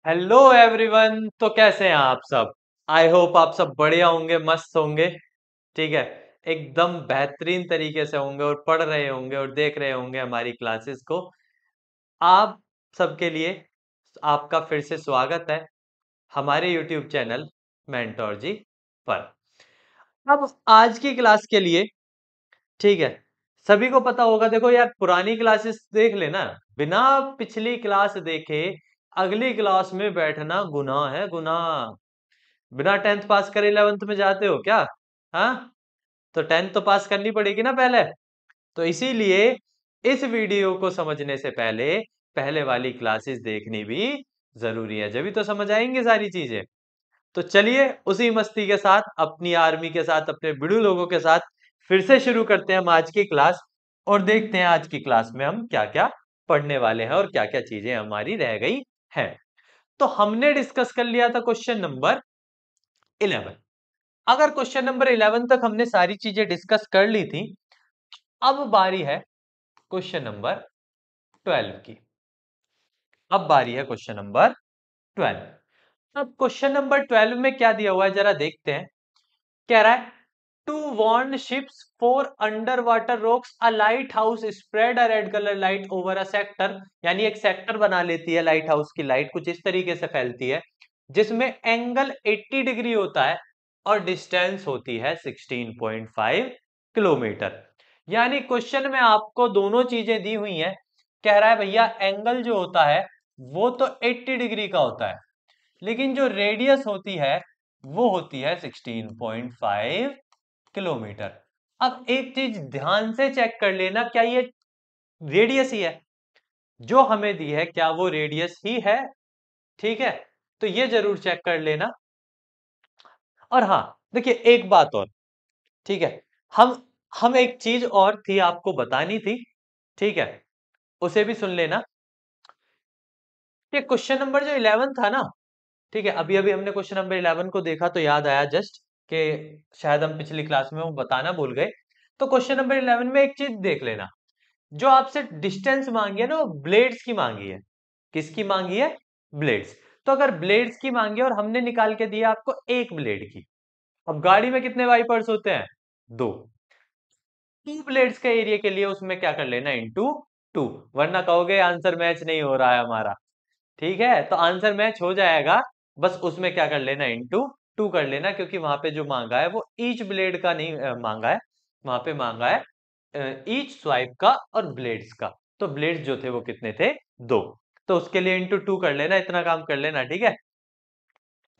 Hello everyone. तो कैसे हैं आप सब? आई होप आप सब बढ़िया होंगे, मस्त होंगे। ठीक है। एकदम बेहतरीन तरीके से होंगे और पढ़ रहे होंगे और देख रहे होंगे हमारी क्लासेस को। आप सबके लिए आपका फिर से स्वागत है हमारे यूट्यूब चैनल मेंटोर जी पर। अब आज की क्लास के लिए, ठीक है, सभी को पता होगा। देखो यार, पुरानी क्लासेस देख लेना, बिना पिछली क्लास देखे अगली क्लास में बैठना गुनाह है, गुनाह। बिना टेंथ पास करे 11th में जाते हो क्या? हाँ, तो टेंथ तो पास करनी पड़ेगी ना पहले। तो इसीलिए इस वीडियो को समझने से पहले पहले वाली क्लासेस देखनी भी जरूरी है, जब भी तो समझ आएंगे सारी चीजें। तो चलिए उसी मस्ती के साथ, अपनी आर्मी के साथ, अपने बिड़ू लोगों के साथ फिर से शुरू करते हैं हम आज की क्लास। और देखते हैं आज की क्लास में हम क्या क्या पढ़ने वाले हैं और क्या क्या चीजें हमारी रह गई हैं। तो हमने डिस्कस कर लिया था क्वेश्चन नंबर 11। अगर क्वेश्चन नंबर 11 तक हमने सारी चीजें डिस्कस कर ली थी, अब बारी है क्वेश्चन नंबर 12 की। अब बारी है क्वेश्चन नंबर 12। अब क्वेश्चन नंबर 12 में क्या दिया हुआ है जरा देखते हैं। कह रहा है, to warn ships for underwater rocks a lighthouse spread a red colour light over a sector. यानी एक सेक्टर बना लेती है लाइट हाउस की लाइट, कुछ इस तरीके से फैलती है जिसमें एंगल 80 डिग्री होता है और डिस्टेंस होती है 16.5 किलोमीटर। यानी क्वेश्चन में आपको दोनों चीजें दी हुई हैं। कह रहा है भैया एंगल जो होता है वो तो 80 डिग्री का होता है, लेकिन जो रेडियस होती है वो होती है 16.5 किलोमीटर। अब एक चीज ध्यान से चेक कर लेना, क्या ये रेडियस ही है जो हमें दी है? क्या वो रेडियस ही है? ठीक है, तो ये जरूर चेक कर लेना। और हाँ, देखिए एक बात और, ठीक है, हम हम एक चीज और थी आपको बतानी थी, ठीक है, उसे भी सुन लेना। ये क्वेश्चन नंबर जो 11 था ना, ठीक है, अभी अभी हमने क्वेश्चन नंबर 11 को देखा तो याद आया जस्ट कि शायद हम पिछली क्लास में वो बताना भूल गए। तो क्वेश्चन नंबर 11 में एक चीज देख लेना, जो आपसे डिस्टेंस मांगी है ना वो ब्लेड्स की मांगी है। किसकी मांगी है? ब्लेड्स। तो अगर ब्लेड्स की मांगी है और हमने निकाल के दिया आपको एक ब्लेड की, अब गाड़ी में कितने वाइपर्स होते हैं? दो। टू ब्लेड्स के एरिया के लिए उसमें क्या कर लेना? Into two. वरना कहोगे आंसर मैच नहीं हो रहा है हमारा। ठीक है, तो आंसर मैच हो जाएगा, बस उसमें क्या कर लेना? इंटू टू कर लेना, क्योंकि वहां पे जो मांगा है वो ईच ब्लेड का नहीं मांगा है, वहां पे मांगा है ईच स्वाइप का और ब्लेड्स का। तो ब्लेड्स जो थे वो कितने थे? दो। तो उसके लिए इंटू टू कर लेना, इतना काम कर लेना, ठीक है।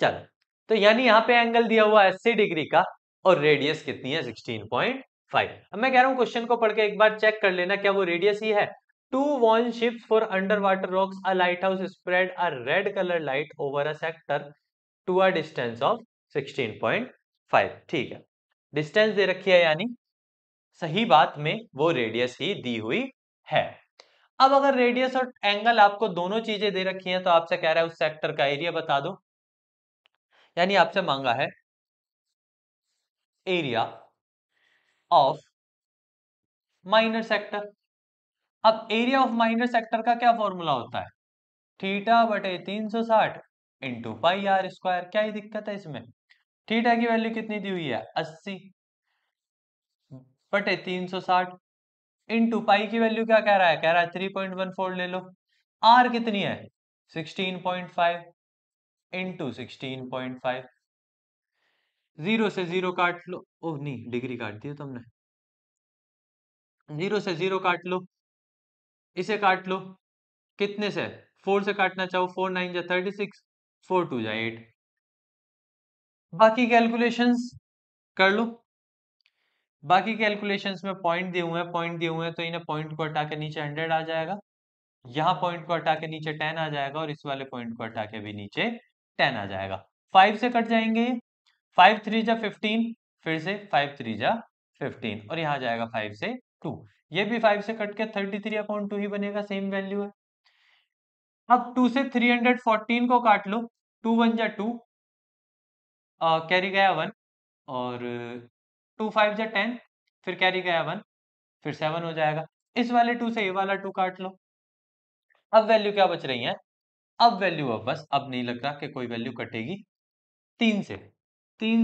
चल, तो यानी यहाँ पे एंगल दिया हुआ है 80 डिग्री का और रेडियस कितनी है? 16.5। अब मैं कह रहा हूँ क्वेश्चन को पढ़ के एक बार चेक कर लेना, क्या वो रेडियस ही है? To warn ships for underwater rocks a lighthouse spread a red colour light over a sector to a distance of 16.5। ठीक है, डिस्टेंस दे रखी है, यानी सही बात में वो रेडियस ही दी हुई है। अब अगर रेडियस और एंगल आपको दोनों चीजें दे रखी हैं तो आपसे कह रहा है उस सेक्टर का एरिया बता दो। यानी आपसे मांगा है एरिया ऑफ माइनर सेक्टर। अब एरिया ऑफ माइनर सेक्टर का क्या फॉर्मूला होता है? थीटा बटे 360 इंटू पाई आर स्क्वायर। क्या ही दिक्कत है इसमें? थीटा की वैल्यू कितनी दी हुई है? 80 बटे 360 इंटू पाई की वैल्यू क्या कह रहा है? कह रहा है 3.14 ले लो। आर कितनी है? 16.5 इंटू 16.5। जीरो से जीरो काट लो। ओह नहीं, डिग्री काट दी है तुमने। जीरो से जीरो काट लो, इसे काट लो। कितने से? 4 से काटना चाहो, 4 9 जा 36, 4 2 जा 8। बाकी कैलकुलेशंस कर लो। बाकी कैलकुलेशंस में पॉइंट दिए हुए हैं, पॉइंट दिए हुए हैं, तो इन्हें पॉइंट को हटा के नीचे 100 आ जाएगा, यहाँ पॉइंट को हटा के नीचे 10 आ जाएगा और इस वाले पॉइंट को हटा के भी नीचे 10 आ जाएगा। 5 से कट जाएंगे, 5 3 जा 15, फिर से 5 3 जा 15 और यहाँ जाएगा 5 से 2। ये भी 5 से कट के 33/2 ही बनेगा, सेम वैल्यू है। अब 2 से 314 को काट लो, 2 1 जा 2, कैरी गया 1, और 2 5 जा 10, फिर कैरी गया 1, फिर 7 हो जाएगा। इस वाले 2 से ये वाला 2 काट लो। अब वैल्यू क्या बच रही है? अब वैल्यू, अब बस अब नहीं लग रहा कि कोई वैल्यू कटेगी। 3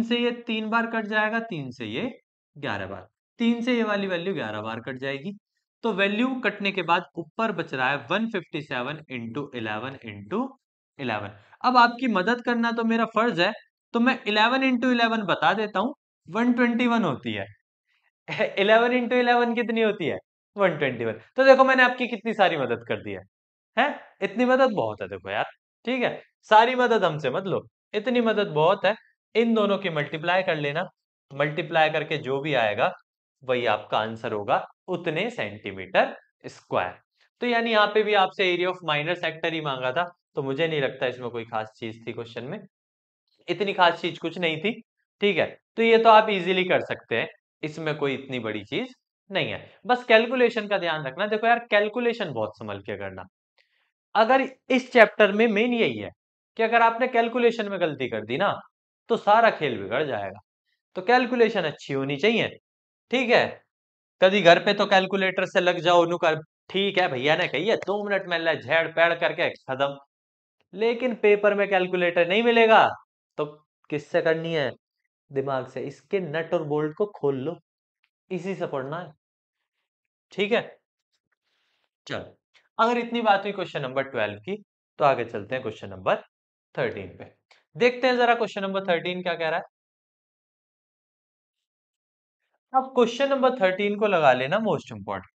से ये 3 बार कट जाएगा, 3 से ये 11 बार, 3 से ये वाली वैल्यू 11 बार कट जाएगी। तो वैल्यू कटने के बाद ऊपर बच रहा है 157 इंटू 11 इंटू 11। अब आपकी मदद करना तो मेरा फर्ज है, तो मैं 11 इंटू 11 बता देता हूं, 121 होती है। 11 इंटू 11 कितनी होती है? 121। तो देखो मैंने आपकी कितनी सारी मदद कर दी है? इतनी मदद बहुत है, देखो यार। ठीक है, सारी मदद हमसे मत लो, इतनी मदद बहुत है। इन दोनों की मल्टीप्लाई कर लेना, मल्टीप्लाई करके जो भी आएगा वही आपका आंसर होगा, उतने सेंटीमीटर स्क्वायर। तो यानी यहाँ पे भी आपसे एरिया ऑफ माइनर सेक्टर ही मांगा था, तो मुझे नहीं लगता इसमें कोई खास चीज थी क्वेश्चन में, इतनी खास चीज कुछ नहीं थी। ठीक है, तो ये तो आप इजीली कर सकते हैं, इसमें कोई इतनी बड़ी चीज नहीं है। बस कैलकुलेशन का ध्यान रखना, देखो यार कैलकुलेशन बहुत संभल के करना। अगर इस चैप्टर में मेन यही है कि अगर आपने कैलकुलेशन में गलती कर दी ना, तो सारा खेल बिगड़ जाएगा। तो कैलकुलेशन अच्छी होनी चाहिए। ठीक है, कभी घर पे तो कैलकुलेटर से लग जाओ, नु कर, ठीक है भैया ने कही है 2 मिनट में ले झेड़ पैड़ करके खत्म। लेकिन पेपर में कैलकुलेटर नहीं मिलेगा, तो किससे करनी है? दिमाग से। इसके नट और बोल्ट को खोल लो, इसी से पढ़ना है। ठीक है, चलो, अगर इतनी बात हुई क्वेश्चन नंबर 12 की, तो आगे चलते हैं क्वेश्चन नंबर 13 पे। देखते हैं जरा क्वेश्चन नंबर 13 क्या कह रहा है। अब क्वेश्चन नंबर 13 को लगा लेना मोस्ट इंपॉर्टेंट,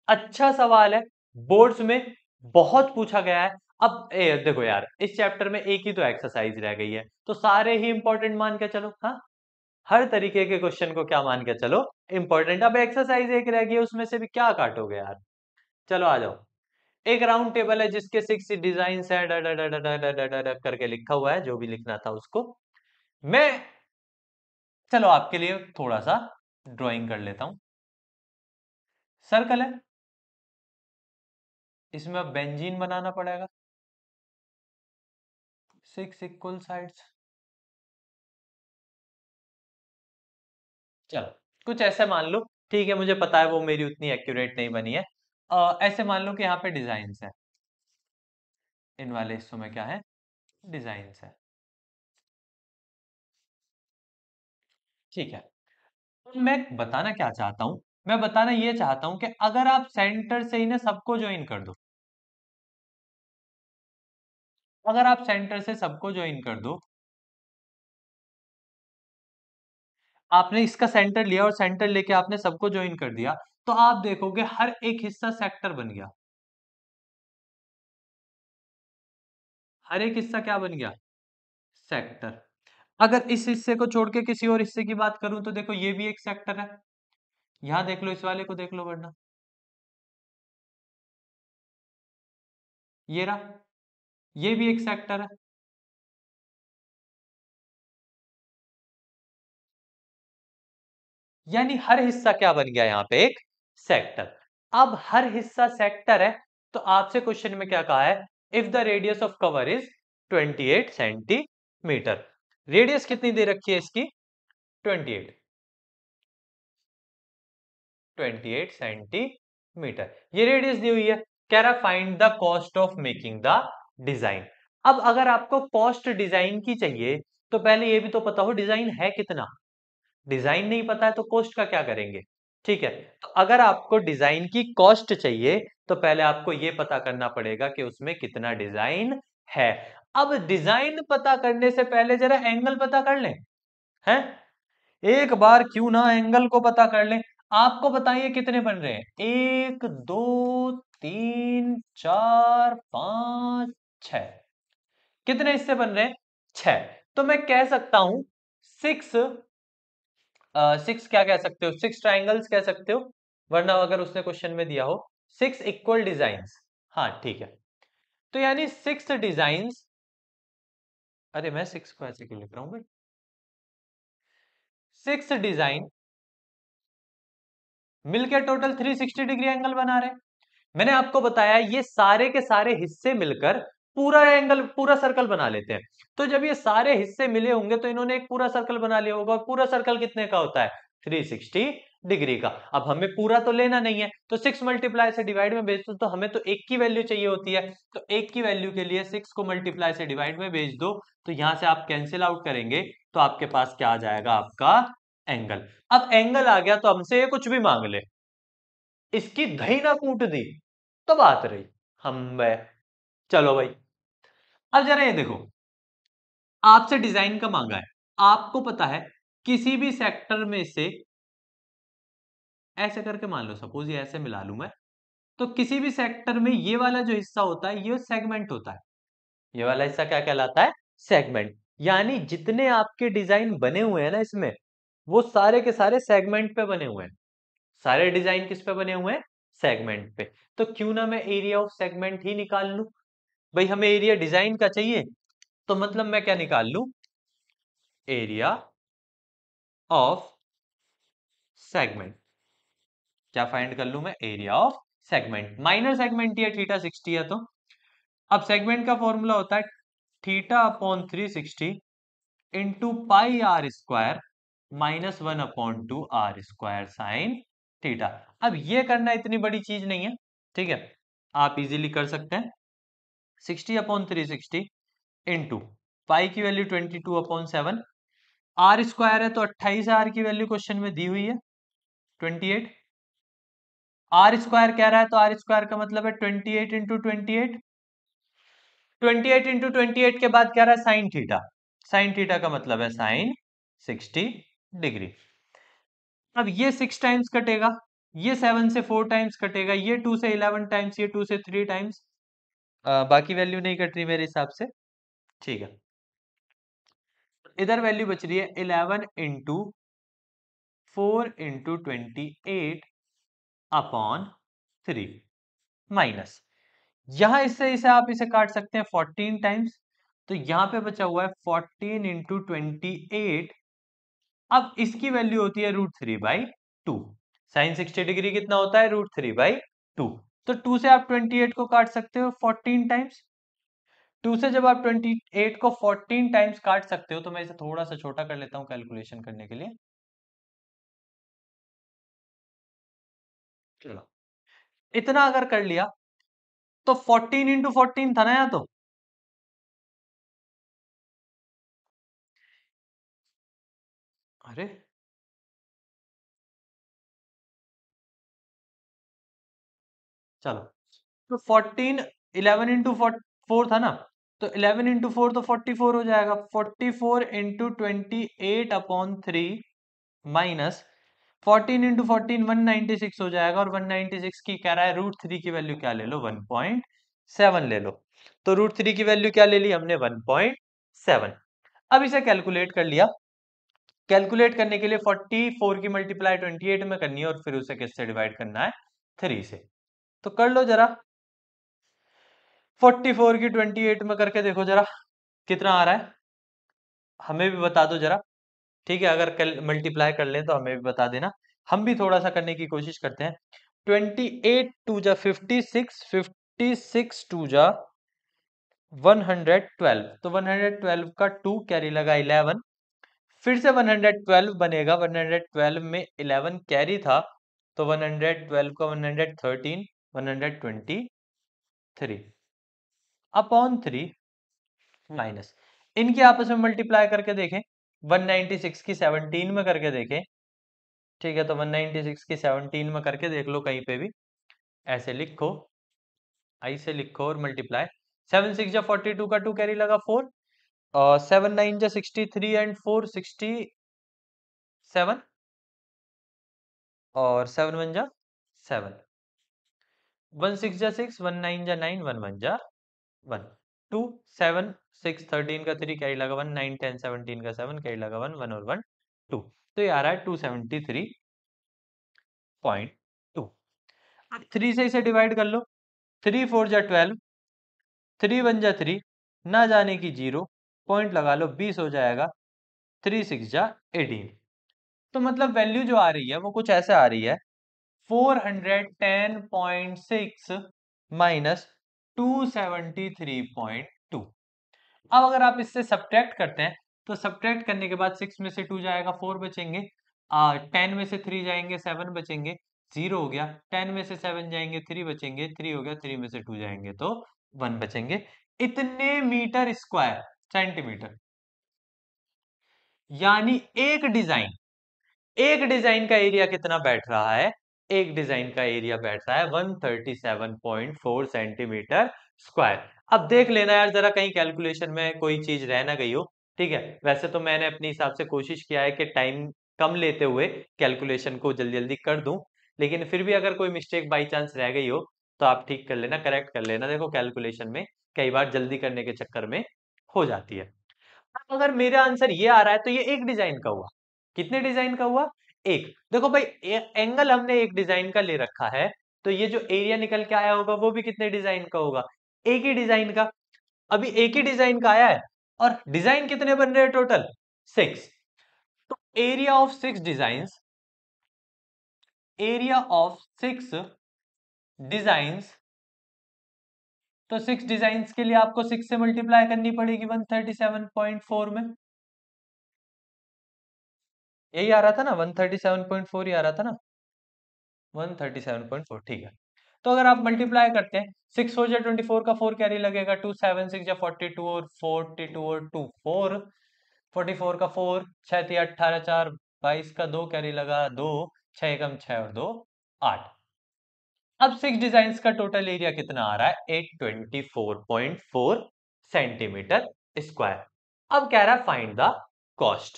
अच्छा सवाल है, बोर्ड्स में बहुत पूछा गया है। अब देखो यार, इस चैप्टर में एक ही तो एक्सरसाइज रह गई है, तो सारे ही इंपॉर्टेंट मान के चलो। हाँ, हर तरीके के क्वेश्चन को क्या मान के चलो, इंपॉर्टेंट। अब एक्सरसाइज एक रह गई है, उसमें से भी क्या काटोगे यार? चलो आ जाओ। एक राउंड टेबल है जिसके 6 डिजाइन है, करके लिखा हुआ है, जो भी लिखना था उसको मैं, चलो आपके लिए थोड़ा सा ड्राइंग कर लेता हूं। सर्कल है, इसमें अब बेंजीन बनाना पड़ेगा, 6 इक्वल साइड्स। चलो कुछ ऐसे मान लो, ठीक है, मुझे पता है वो मेरी उतनी एक्यूरेट नहीं बनी है। ऐसे मान लो कि यहाँ पे डिजाइन है, इन वाले हिस्सों में क्या है? डिजाइन है। ठीक है, तो मैं बताना क्या चाहता हूं, मैं बताना ये चाहता हूं कि अगर आप सेंटर से इन्हें सबको ज्वाइन कर दो, अगर आप सेंटर से सबको ज्वाइन कर दो, आपने इसका सेंटर लिया और सेंटर लेके आपने सबको ज्वाइन कर दिया, तो आप देखोगे हर एक हिस्सा सेक्टर बन गया। हर एक हिस्सा क्या बन गया? सेक्टर। अगर इस हिस्से को छोड़ के किसी और हिस्से की बात करूं, तो देखो ये भी एक सेक्टर है। यहां देख लो, इस वाले को देख लो, वरना ये रहा, ये भी एक सेक्टर है। यानी हर हिस्सा क्या बन गया यहाँ पे? एक सेक्टर। अब हर हिस्सा सेक्टर है, तो आपसे क्वेश्चन में क्या कहा है? If the radius of cover is 28 centimetre. Radius कितनी दे रखी है इसकी? 28, 28 सेंटीमीटर ये रेडियस दी हुई है। कह रहा find the cost of making the design. अब अगर आपको कॉस्ट डिजाइन की चाहिए, तो पहले ये भी तो पता हो डिजाइन है कितना। डिजाइन नहीं पता है तो कॉस्ट का क्या करेंगे? ठीक है, तो अगर आपको डिजाइन की कॉस्ट चाहिए, तो पहले आपको यह पता करना पड़ेगा कि उसमें कितना डिजाइन है। अब डिजाइन पता करने से पहले जरा एंगल पता कर लें, हैं? एक बार क्यों ना एंगल को पता कर लें। आपको बताइए कितने बन रहे हैं? 1 2 3 4 5 6, कितने हिस्से बन रहे हैं? 6। तो मैं कह सकता हूं 6, 6 क्या कह सकते हो? 6 ट्राइंगल्स कह सकते हो, वरना अगर उसने क्वेश्चन में दिया हो 6 इक्वल डिजाइन्स। हाँ ठीक है, तो यानी 6 डिजाइन्स, अरे मैं 6 को ऐसे क्यों लिख रहा हूं भाई? 6 डिजाइन मिलकर टोटल 360 डिग्री एंगल बना रहे हैं। मैंने आपको बताया ये सारे के सारे हिस्से मिलकर पूरा एंगल, पूरा सर्कल बना लेते हैं। तो जब ये सारे हिस्से मिले होंगे, तो इन्होंने एक पूरा सर्कल बना लिया होगा, और पूरा सर्कल कितने का होता है? 360 डिग्री का। अब हमें पूरा तो लेना नहीं है, तो 6 मल्टीप्लाई से डिवाइड में भेज दो, तो हमें तो एक की वैल्यू चाहिए होती है, तो एक की वैल्यू के लिए 6 को मल्टीप्लाई से डिवाइड में भेज दो, तो यहां से आप कैंसिल आउट करेंगे, तो आपके पास क्या आ जाएगा, आपका एंगल। अब एंगल आ गया, तो हमसे ये कुछ भी मांग ले, इसकी दही ना कूट दी तो बात रही हम। चलो भाई, अब जरा ये देखो, आपसे डिजाइन का मांगा है, आपको पता है किसी भी सेक्टर में से, ऐसे करके मान लो, सपोज ये ऐसे मिला लूं मैं, तो किसी भी सेक्टर में ये वाला जो हिस्सा होता है ये सेगमेंट होता है। ये वाला हिस्सा क्या कहलाता है, सेगमेंट। यानी जितने आपके डिजाइन बने हुए हैं ना इसमें, वो सारे के सारे सेगमेंट पे बने हुए हैं। सारे डिजाइन किस पे बने हुए हैं, सेगमेंट पे। तो क्यों ना मैं एरिया ऑफ सेगमेंट ही निकाल लूं। भाई हमें एरिया डिजाइन का चाहिए, तो मतलब मैं क्या निकाल लूं, एरिया ऑफ सेगमेंट। क्या फाइंड कर लूं मैं, area of segment. Minor segment है, थीटा 60 है, तो अब सेगमेंट का फॉर्मूला होता है theta upon 360 into pi r square minus 1/2 r square sine theta. अब ये करना इतनी बड़ी चीज नहीं है, ठीक है, आप इजीली कर सकते हैं। 60/360 इंटू पाई की वैल्यू 22/7, आर स्क्वायर है तो 28 आर की वैल्यू क्वेश्चन में दी हुई है 28। आर स्क्वायर कह रहा है, तो आर स्क्वायर का मतलब है 28 इंटू 28। 28 इंटू 28 के बाद कह रहा है साइन थीटा। साइन थीटा का मतलब है साइन 60 डिग्री। अब ये 6 टाइम्स कटेगा, ये 7 से 4 टाइम्स कटेगा, ये 2 से 11 टाइम्स, ये 2 से 3 टाइम्स। बाकी वैल्यू नहीं कट रही मेरे हिसाब से, ठीक है। इधर वैल्यू बच रही है 11 इंटू 4 इंटू 28 अपॉन 3 माइनस, यहां इससे इसे आप इसे काट सकते हैं 14 टाइम्स, तो यहां पे बचा हुआ है 14 इंटू 28। अब इसकी वैल्यू होती है √3/2। साइन 60 डिग्री कितना होता है, √3/2। तो 2 से आप 28 को काट सकते हो 14 टाइम्स। 2 से जब आप 28 को 14 टाइम्स काट सकते हो, तो मैं इसे थोड़ा सा छोटा कर लेता हूं कैलकुलेशन करने के लिए। चलो, इतना अगर कर लिया, तो 14 इंटू 14 था ना, या तो अरे चलो, तो 14, 11 इंटू 4 था ना, तो 11 इंटू 4 तो 44 हो जाएगा। 44 इंटू 28/3 माइनस 14 इंटू 14 196 हो जाएगा, और 196 की कह रहा है √3 की वैल्यू क्या ले लो, 1.7 ले लो। तो √3 की वैल्यू क्या ले ली हमने, 1.7। अब इसे कैलकुलेट कर लिया। कैलकुलेट करने के लिए 44 की मल्टीप्लाई 28 में करनी है, और फिर उसे किससे डिवाइड करना है, 3 से। तो कर लो जरा, 44 की 28 में करके देखो जरा कितना आ रहा है, हमें भी बता दो जरा। ठीक है, अगर कल मल्टीप्लाई कर लें तो हमें भी बता देना, हम भी थोड़ा सा करने की कोशिश करते हैं। 28 2 जा 56, 56 2 जा 112, तो 112 का 2 कैरी लगा 11, फिर से 112 बनेगा, 112 में 11 कैरी था, तो 112 का 113, 123 अपॉन 3 माइनस, इनकी आपस में मल्टीप्लाई करके देखें, 196 की 17 में करके देखें। ठीक है, तो 196 की 17 में करके देख लो, कहीं पे भी ऐसे लिखो, आई से लिखो और मल्टीप्लाई। 7 6 जा 42 का 2 कैरी लगा 4, और 7 9 जा 63 एंड 4 67, और 7 1 जा 7, 1 6 जा 6, 1 9 जा 9, 1 1 जा 1, 2 7 6 13 का 3 कैरी लगा 1, 9 10 17 का 7 कैरी लगा 1, 1 और 1 2, तो ये आ रहा है 273.2। अब 3 से इसे डिवाइड कर लो, 3 4 जा 12, 3 1 जा 3, ना जाने की 0, पॉइंट लगा लो, 20 हो जाएगा, 3 6 जा 18। तो मतलब वैल्यू जो आ रही है वो कुछ ऐसे आ रही है, 410.6 माइनस 273.2। अब अगर आप इससे सब्ट्रैक्ट करते हैं, तो सब्ट्रैक्ट करने के बाद 6 में से 2 जाएगा, 4 बचेंगे, 10 में से 3 जाएंगे 7 बचेंगे, 0 हो गया। 10 में से 7 जाएंगे 3 बचेंगे, 3 हो गया। 3 में से 2 जाएंगे तो 1 बचेंगे। इतने मीटर स्क्वायर सेंटीमीटर, यानी एक डिजाइन का एरिया कितना बैठ रहा है? एक डिजाइन का एरिया बैठ रहा है 137.4 सेंटीमीटर स्क्वायर। अब देख लेना यार जरा, कहीं कैलकुलेशन में कोई चीज रह ना गई हो। ठीक है, वैसे तो मैंने अपने हिसाब से कोशिश किया है कि टाइम कम लेते हुए कैलकुलेशन को जल्दी जल्दी कर दूं, लेकिन फिर भी अगर कोई मिस्टेक बाई चांस रह गई हो तो आप ठीक कर लेना, करेक्ट कर लेना। देखो कैलकुलेशन में कई बार जल्दी करने के चक्कर में हो जाती है। अब अगर मेरा आंसर ये आ रहा है तो ये एक डिजाइन का हुआ। कितने डिजाइन का हुआ? एक। देखो भाई, एंगल हमने एक डिजाइन का ले रखा है, तो ये जो एरिया निकल के आया होगा वो भी कितने डिजाइन का होगा? एक ही डिजाइन का। अभी एक ही डिजाइन का आया है, और डिजाइन कितने बन रहे हैं टोटल? 6। तो एरिया ऑफ 6 डिजाइंस, तो 6 डिजाइंस के लिए आपको 6 से मल्टीप्लाई करनी पड़ेगी 137.4 में। यही आ रहा था ना, 137.4 ही आ रहा था ना, 137.4। ठीक है, तो अगर आप मल्टीप्लाई करते हैं, 6 हो जाए 24 का 4 कैरी लगेगा, 2 7 6 या 42 और 42 और 2 4, 44 का 4, 6 3 18 4 22 का 2 कैरी लगा 2, 6 एकम 6 और 2 8। अब 6 डिजाइन का टोटल एरिया कितना आ रहा है? 824.4 सेंटीमीटर स्क्वायर। अब कह रहा है फाइंड द कॉस्ट।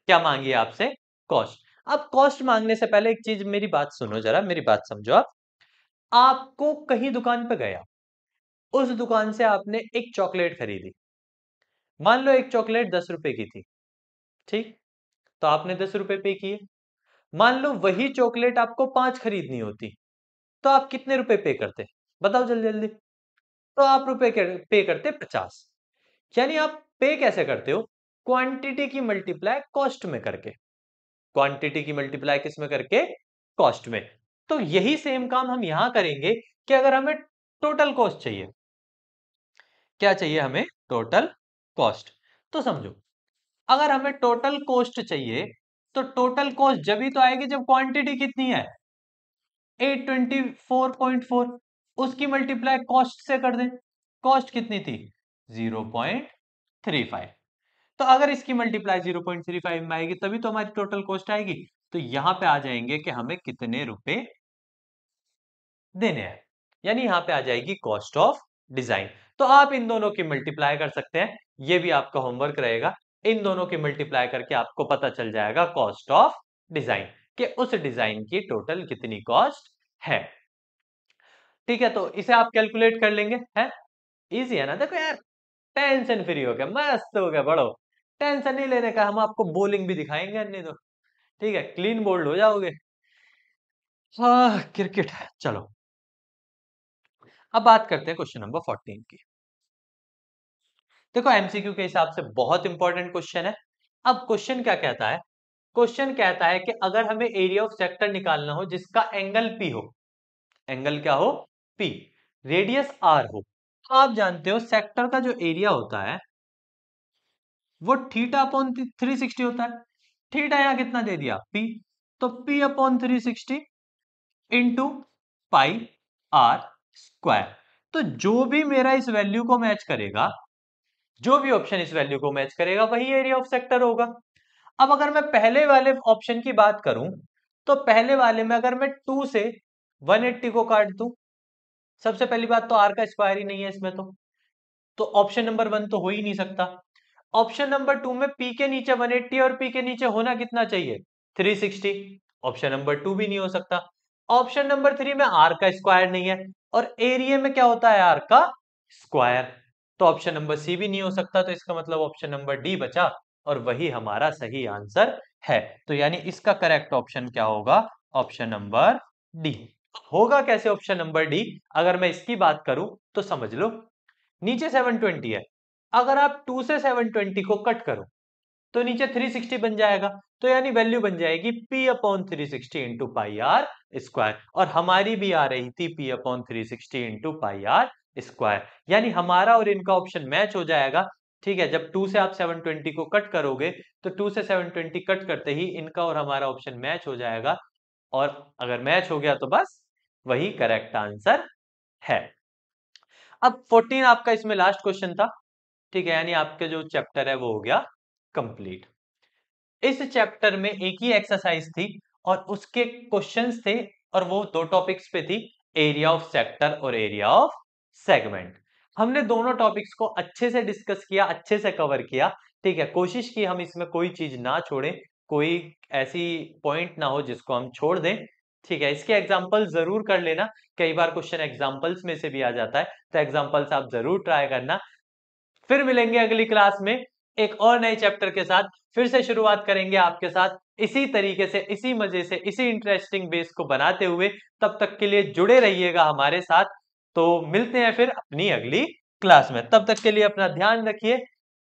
क्या मांगी है आपसे? कॉस्ट। अब कॉस्ट मांगने से पहले एक चीज, मेरी बात सुनो जरा, मेरी बात समझो आप। आपको कहीं दुकान पे गया, उस दुकान से आपने एक चॉकलेट खरीदी। मान लो एक चॉकलेट 10 रुपए की थी, ठीक? तो आपने 10 रुपए पे किए। मान लो वही चॉकलेट आपको 5 खरीदनी होती, तो आप कितने रुपए पे करते? बताओ जल्दी जल्दी। तो आप पे करते 50। यानी आप पे कैसे करते हो? क्वांटिटी की मल्टीप्लाई कॉस्ट में करके। क्वांटिटी की मल्टीप्लाई किस में करके? कॉस्ट में। तो यही सेम काम हम यहां करेंगे कि अगर हमें टोटल कॉस्ट चाहिए, क्या चाहिए हमें? Total cost. तो समझो, अगर हमें टोटल कॉस्ट चाहिए, तो टोटल कॉस्ट जब ही तो आएगी जब क्वांटिटी कितनी है? 824.4। उसकी मल्टीप्लाई कॉस्ट से कर दें। कॉस्ट कितनी थी? 0.35। तो अगर इसकी मल्टीप्लाई 0.35 में आएगी तभी तो हमारी टोटल कॉस्ट आएगी। तो यहां पे आ जाएंगे कि हमें कितने रुपए देने हैं, यानी यहां पे आ जाएगी कॉस्ट ऑफ डिजाइन। तो आप इन दोनों की मल्टीप्लाई कर सकते हैं, ये भी आपका होमवर्क रहेगा। इन दोनों की मल्टीप्लाई करके आपको पता चल जाएगा कॉस्ट ऑफ डिजाइन, कि उस डिजाइन की टोटल कितनी कॉस्ट है। ठीक है, तो इसे आप कैलकुलेट कर लेंगे, है इजी है ना? देखो यार, टेंशन फ्री हो गया, मस्त हो गया, बड़ो टेंशन नहीं लेने का। हम आपको बॉलिंग भी दिखाएंगे, नहीं तो ठीक है, क्लीन बोल्ड हो जाओगे। हाँ, क्रिकेट। चलो, अब बात करते हैं क्वेश्चन नंबर 14 की। देखो एमसीक्यू के हिसाब से बहुत इंपॉर्टेंट क्वेश्चन है। अब क्वेश्चन क्या कहता है? क्वेश्चन कहता है कि अगर हमें एरिया ऑफ सेक्टर निकालना हो जिसका एंगल पी हो, एंगल क्या हो? पी, रेडियस आर हो। तो आप जानते हो सेक्टर का जो एरिया होता है वो थीटा अपॉन 360 होता है। थीटा यहां कितना दे दिया? पी। तो P upon 360 into pi r square. तो जो भी मेरा इस वैल्यू को मैच करेगा, जो भी ऑप्शन इस वैल्यू को मैच करेगा, वही एरिया ऑफ सेक्टर होगा। अब अगर मैं पहले वाले ऑप्शन की बात करूं, तो पहले वाले में अगर मैं 2 से 180 को काट दूं, सबसे पहली बात तो आर का स्क्वायर ही नहीं है इसमें, तो ऑप्शन नंबर 1 तो हो ही नहीं सकता। ऑप्शन नंबर 2 में पी के नीचे 180 और पी के नीचे होना कितना चाहिए? 360। ऑप्शन नंबर 2 भी नहीं हो सकता। ऑप्शन नंबर 3 में आर का स्क्वायर नहीं है, और एरिया में क्या होता है? आर का स्क्वायर। तो ऑप्शन नंबर सी भी नहीं हो सकता, तो इसका मतलब ऑप्शन नंबर डी बचा, और वही हमारा सही आंसर है। तो यानी इसका करेक्ट ऑप्शन क्या होगा? Option number D. होगा कैसे ऑप्शन नंबर डी? अगर मैं इसकी बात करूं तो समझ लो, नीचे 720 है, अगर आप 2 से 720 को कट करो तो नीचे 360 बन जाएगा। तो यानी वैल्यू बन जाएगी P upon 360 into pi r square, और हमारी भी आ रही थी P upon 360 into pi r square. यानी हमारा और इनका ऑप्शन मैच हो जाएगा, ठीक है, जब 2 से आप 720 को कट करोगे तो 2 से 720 कट करते ही इनका और हमारा ऑप्शन मैच हो जाएगा, और अगर मैच हो गया तो बस वही करेक्ट आंसर है। अब 14 आपका इसमें लास्ट क्वेश्चन था, ठीक है, यानी आपके जो चैप्टर है वो हो गया कंप्लीट। इस चैप्टर में एक ही एक्सरसाइज थी और उसके क्वेश्चंस थे, और वो दो टॉपिक्स पे थी, एरिया ऑफ सेक्टर और एरिया ऑफ सेगमेंट। हमने दोनों टॉपिक्स को अच्छे से डिस्कस किया, अच्छे से कवर किया, ठीक है, कोशिश की हम इसमें कोई चीज ना छोड़ें, कोई ऐसी पॉइंट ना हो जिसको हम छोड़ दें, ठीक है। इसके एग्जाम्पल जरूर कर लेना, कई बार क्वेश्चन एग्जाम्पल्स में से भी आ जाता है, तो एग्जाम्पल्स आप जरूर ट्राई करना। फिर मिलेंगे अगली क्लास में एक और नए चैप्टर के साथ, फिर से शुरुआत करेंगे आपके साथ इसी तरीके से, इसी मजे से, इसी इंटरेस्टिंग बेस को बनाते हुए। तब तक के लिए जुड़े रहिएगा हमारे साथ। तो मिलते हैं फिर अपनी अगली क्लास में, तब तक के लिए अपना ध्यान रखिए।